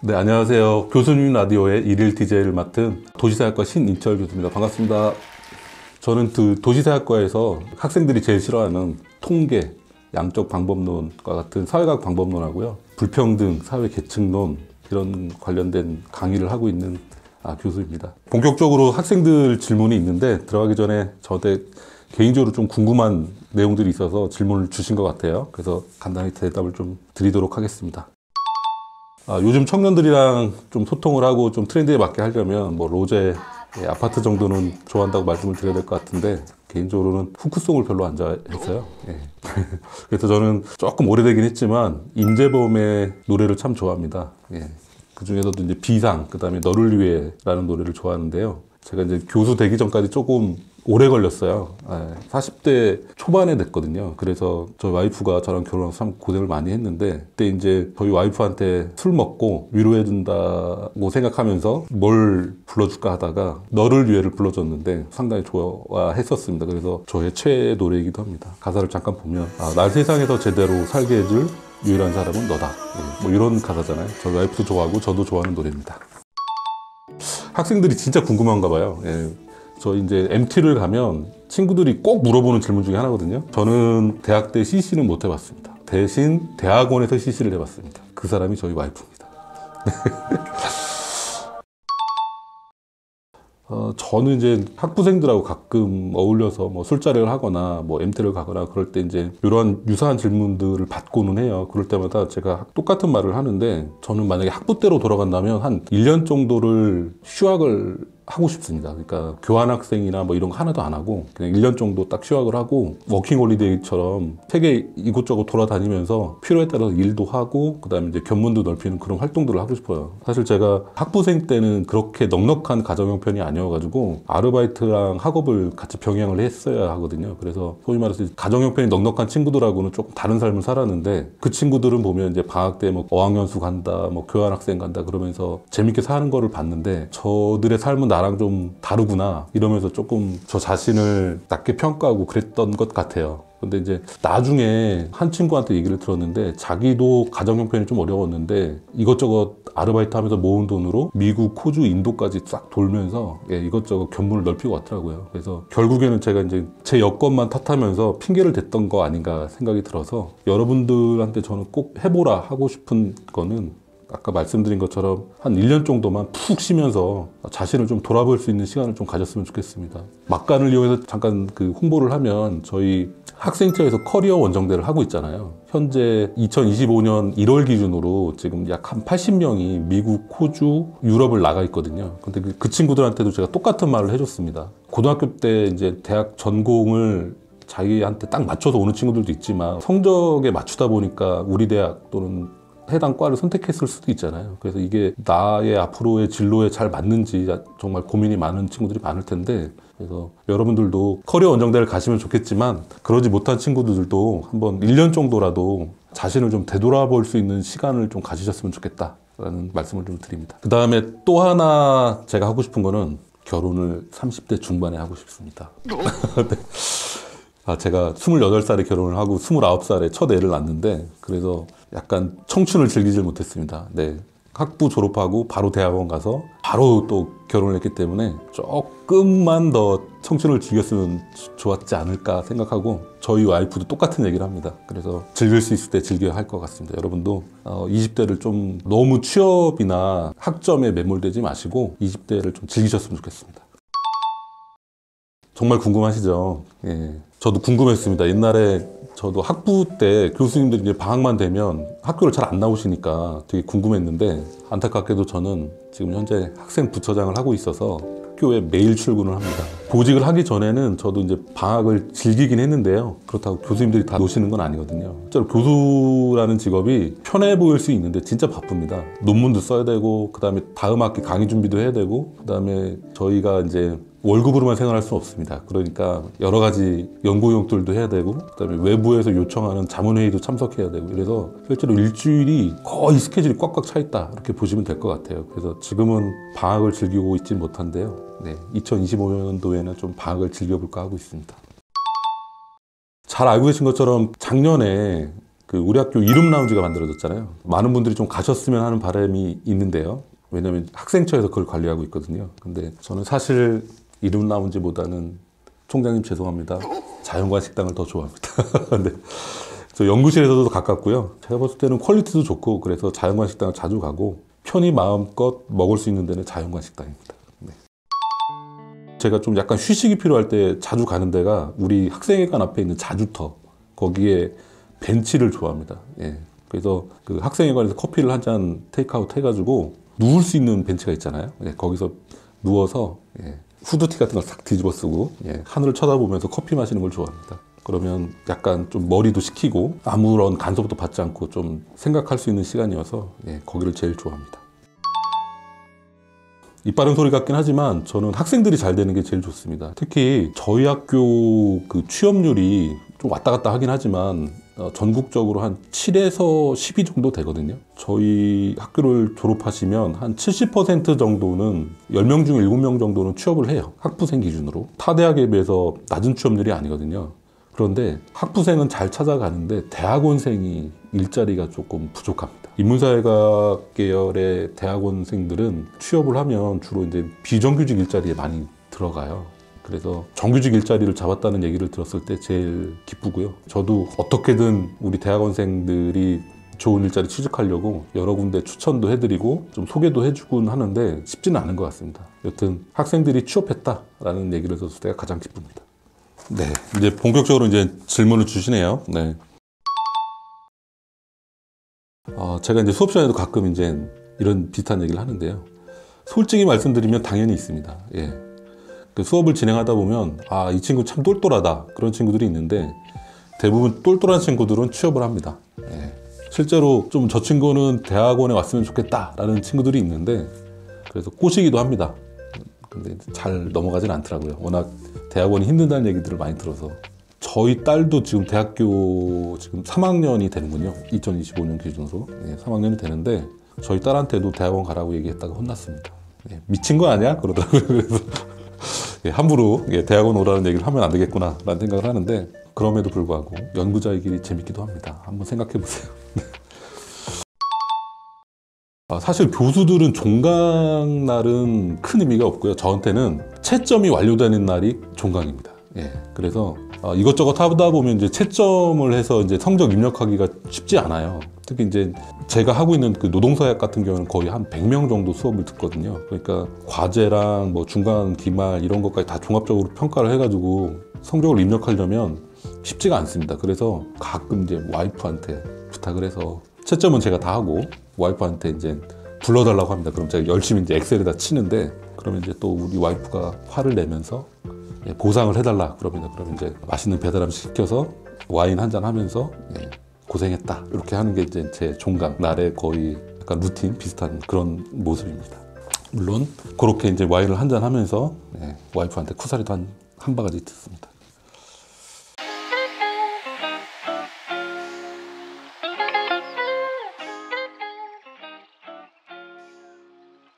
네, 안녕하세요. 교수님 라디오의 일일 DJ를 맡은 도시사학과 신인철 교수입니다. 반갑습니다. 저는 도시사학과에서 학생들이 제일 싫어하는 통계, 양적 방법론과 같은 사회학 방법론하고요. 불평등, 사회 계층론 이런 관련된 강의를 하고 있는 교수입니다. 본격적으로 학생들 질문이 있는데 들어가기 전에 저한테 개인적으로 좀 궁금한 내용들이 있어서 질문을 주신 것 같아요. 그래서 간단히 대답을 좀 드리도록 하겠습니다. 요즘 청년들이랑 좀 소통을 하고 좀 트렌드에 맞게 하려면 뭐 로제, 아파트 정도는 좋아한다고 말씀을 드려야 될 것 같은데 개인적으로는 후크송을 별로 안 좋아했어요. 그래서 저는 조금 오래되긴 했지만 임재범의 노래를 참 좋아합니다. 그 중에서도 이제 비상, 그 다음에 너를 위해라는 노래를 좋아하는데요. 제가 이제 교수 되기 전까지 조금 오래 걸렸어요. 40대 초반에 됐거든요. 그래서 저희 와이프가 저랑 결혼해서 참 고생을 많이 했는데 그때 이제 저희 와이프한테 술 먹고 위로해준다고 생각하면서 뭘 불러줄까 하다가 너를 위해를 불러줬는데 상당히 좋아했었습니다. 그래서 저의 최애 노래이기도 합니다. 가사를 잠깐 보면 날 세상에서 제대로 살게 해줄 유일한 사람은 너다. 뭐 이런 가사잖아요. 저희 와이프도 좋아하고 저도 좋아하는 노래입니다. 학생들이 진짜 궁금한가 봐요. 저 이제 MT를 가면 친구들이 꼭 물어보는 질문 중에 하나거든요. 저는 대학 때 CC는 못 해봤습니다. 대신 대학원에서 CC를 해봤습니다. 그 사람이 저희 와이프입니다. 저는 이제 학부생들하고 가끔 어울려서 뭐 술자리를 하거나 뭐 MT를 가거나 그럴 때 이제 이러한 유사한 질문들을 받고는 해요. 그럴 때마다 제가 똑같은 말을 하는데 저는 만약에 학부 때로 돌아간다면 한 1년 정도를 휴학을 하고 싶습니다. 그러니까 교환학생이나 뭐 이런 거 하나도 안 하고 그냥 1년 정도 딱 휴학을 하고 워킹홀리데이처럼 세계 이곳저곳 돌아다니면서 필요에 따라서 일도 하고 그다음에 이제 견문도 넓히는 그런 활동들을 하고 싶어요. 사실 제가 학부생 때는 그렇게 넉넉한 가정 형편이 아니어가지고 아르바이트랑 학업을 같이 병행을 했어야 하거든요. 그래서 소위 말해서 가정 형편이 넉넉한 친구들하고는 조금 다른 삶을 살았는데 그 친구들은 보면 이제 방학 때 뭐 어학연수 간다, 뭐 교환학생 간다 그러면서 재밌게 사는 거를 봤는데 저들의 삶은 나랑 좀 다르구나 이러면서 조금 저 자신을 낮게 평가하고 그랬던 것 같아요. 근데 이제 나중에 한 친구한테 얘기를 들었는데 자기도 가정 형편이 좀 어려웠는데 이것저것 아르바이트 하면서 모은 돈으로 미국, 호주, 인도까지 싹 돌면서 이것저것 견문을 넓히고 왔더라고요. 그래서 결국에는 제가 이제 제 여건만 탓하면서 핑계를 댔던 거 아닌가 생각이 들어서 여러분들한테 저는 꼭 해보라 하고 싶은 거는 아까 말씀드린 것처럼 한 1년 정도만 푹 쉬면서 자신을 좀 돌아볼 수 있는 시간을 좀 가졌으면 좋겠습니다. 막간을 이용해서 잠깐 그 홍보를 하면 저희 학생처에서 커리어 원정대를 하고 있잖아요. 현재 2025년 1월 기준으로 지금 약 한 80명이 미국, 호주, 유럽을 나가 있거든요. 근데 그 친구들한테도 제가 똑같은 말을 해줬습니다. 고등학교 때 이제 대학 전공을 자기한테 딱 맞춰서 오는 친구들도 있지만 성적에 맞추다 보니까 우리 대학 또는 해당 과를 선택했을 수도 있잖아요. 그래서 이게 나의 앞으로의 진로에 잘 맞는지 정말 고민이 많은 친구들이 많을 텐데 그래서 여러분들도 커리어 원정대를 가시면 좋겠지만 그러지 못한 친구들도 한번 1년 정도라도 자신을 좀 되돌아볼 수 있는 시간을 좀 가지셨으면 좋겠다라는 말씀을 좀 드립니다. 그 다음에 또 하나 제가 하고 싶은 거는 결혼을 30대 중반에 하고 싶습니다. 네. 제가 28살에 결혼을 하고 29살에 첫 애를 낳았는데 그래서 약간 청춘을 즐기질 못했습니다. 네. 학부 졸업하고 바로 대학원 가서 바로 또 결혼을 했기 때문에 조금만 더 청춘을 즐겼으면 좋았지 않을까 생각하고 저희 와이프도 똑같은 얘기를 합니다. 그래서 즐길 수 있을 때 즐겨야 할 것 같습니다. 여러분도 20대를 좀 너무 취업이나 학점에 매몰되지 마시고 20대를 좀 즐기셨으면 좋겠습니다. 정말 궁금하시죠? 저도 궁금했습니다. 옛날에 저도 학부 때 교수님들이 이제 방학만 되면 학교를 잘 안 나오시니까 되게 궁금했는데 안타깝게도 저는 지금 현재 학생 부처장을 하고 있어서 학교에 매일 출근을 합니다. 보직을 하기 전에는 저도 이제 방학을 즐기긴 했는데요. 그렇다고 교수님들이 다 노시는 건 아니거든요. 실제로 교수라는 직업이 편해 보일 수 있는데 진짜 바쁩니다. 논문도 써야 되고 그다음에 다음 학기 강의 준비도 해야 되고 그다음에 저희가 이제 월급으로만 생활할 수는 없습니다. 그러니까 여러 가지 연구용들도 해야 되고 그다음에 외부에서 요청하는 자문회의도 참석해야 되고 이래서 실제로 일주일이 거의 스케줄이 꽉꽉 차 있다 이렇게 보시면 될 것 같아요. 그래서 지금은 방학을 즐기고 있진 못한데요. 2025년도에는 좀 방학을 즐겨볼까 하고 있습니다. 잘 알고 계신 것처럼 작년에 그 우리 학교 이름 라운지가 만들어졌잖아요. 많은 분들이 좀 가셨으면 하는 바람이 있는데요. 왜냐면 학생처에서 그걸 관리하고 있거든요. 근데 저는 사실 이름 라운지보다는 총장님 죄송합니다. 자연관 식당을 더 좋아합니다. 네. 저 연구실에서도 가깝고요. 제가 봤을 때는 퀄리티도 좋고 그래서 자연관 식당을 자주 가고 편히 마음껏 먹을 수 있는 데는 자연관 식당입니다. 네. 제가 좀 약간 휴식이 필요할 때 자주 가는 데가 우리 학생회관 앞에 있는 자주터, 거기에 벤치를 좋아합니다. 예. 그래서 그 학생회관에서 커피를 한 잔 테이크아웃 해가지고 누울 수 있는 벤치가 있잖아요. 예. 거기서 누워서 예. 후드티 같은 걸 싹 뒤집어 쓰고 예. 하늘을 쳐다보면서 커피 마시는 걸 좋아합니다. 그러면 약간 좀 머리도 식히고 아무런 간섭도 받지 않고 좀 생각할 수 있는 시간이어서 예. 거기를 제일 좋아합니다. 입 바른 소리 같긴 하지만 저는 학생들이 잘 되는 게 제일 좋습니다. 특히 저희 학교 그 취업률이 좀 왔다 갔다 하긴 하지만 전국적으로 한 7에서 12 정도 되거든요. 저희 학교를 졸업하시면 한 70% 정도는 10명 중 7명 정도는 취업을 해요. 학부생 기준으로. 타 대학에 비해서 낮은 취업률이 아니거든요. 그런데 학부생은 잘 찾아가는데 대학원생이 일자리가 조금 부족합니다. 인문사회학 계열의 대학원생들은 취업을 하면 주로 이제 비정규직 일자리에 많이 들어가요. 그래서 정규직 일자리를 잡았다는 얘기를 들었을 때 제일 기쁘고요. 저도 어떻게든 우리 대학원생들이 좋은 일자리 취직하려고 여러 군데 추천도 해드리고 좀 소개도 해주곤 하는데 쉽지는 않은 것 같습니다. 여튼 학생들이 취업했다라는 얘기를 들었을 때가 가장 기쁩니다. 네, 이제 본격적으로 이제 질문을 주시네요. 네. 제가 이제 수업 시간에도 가끔 이제 이런 비슷한 얘기를 하는데요. 솔직히 말씀드리면 당연히 있습니다. 예. 그 수업을 진행하다 보면 이 친구 참 똘똘하다 그런 친구들이 있는데 대부분 똘똘한 친구들은 취업을 합니다. 예. 실제로 좀 저 친구는 대학원에 왔으면 좋겠다라는 친구들이 있는데 그래서 꼬시기도 합니다. 근데 잘 넘어가진 않더라고요. 워낙 대학원이 힘들다는 얘기들을 많이 들어서. 저희 딸도 지금 대학교 지금 3학년이 되는군요. 2025년 기준으로. 예, 3학년이 되는데 저희 딸한테도 대학원 가라고 얘기했다가 혼났습니다. 예, 미친 거 아니야? 그러더라고요. 그래서 예, 함부로 대학원 오라는 얘기를 하면 안 되겠구나 라는 생각을 하는데 그럼에도 불구하고 연구자의 길이 재밌기도 합니다. 한번 생각해 보세요. 사실 교수들은 종강날은 큰 의미가 없고요. 저한테는 채점이 완료되는 날이 종강입니다. 예, 그래서 이것저것 하다 보면 이제 채점을 해서 이제 성적 입력하기가 쉽지 않아요. 특히 이제 제가 하고 있는 그 노동서약 같은 경우는 거의 한 100명 정도 수업을 듣거든요. 그러니까 과제랑 뭐 중간 기말 이런 것까지 다 종합적으로 평가를 해가지고 성적을 입력하려면 쉽지가 않습니다. 그래서 가끔 이제 와이프한테 부탁을 해서 채점은 제가 다 하고 와이프한테 이제 불러달라고 합니다. 그럼 제가 열심히 이제 엑셀에다 치는데 그러면 이제 또 우리 와이프가 화를 내면서 보상을 해달라 그럽니다. 그러면 이제 맛있는 배달 음식 시켜서 와인 한잔 하면서 고생했다 이렇게 하는 게 이제 제 종강 날의 거의 약간 루틴 비슷한 그런 모습입니다. 물론 그렇게 이제 와인을 한잔 하면서 와이프한테 쿠사리도 한 바가지 듣습니다.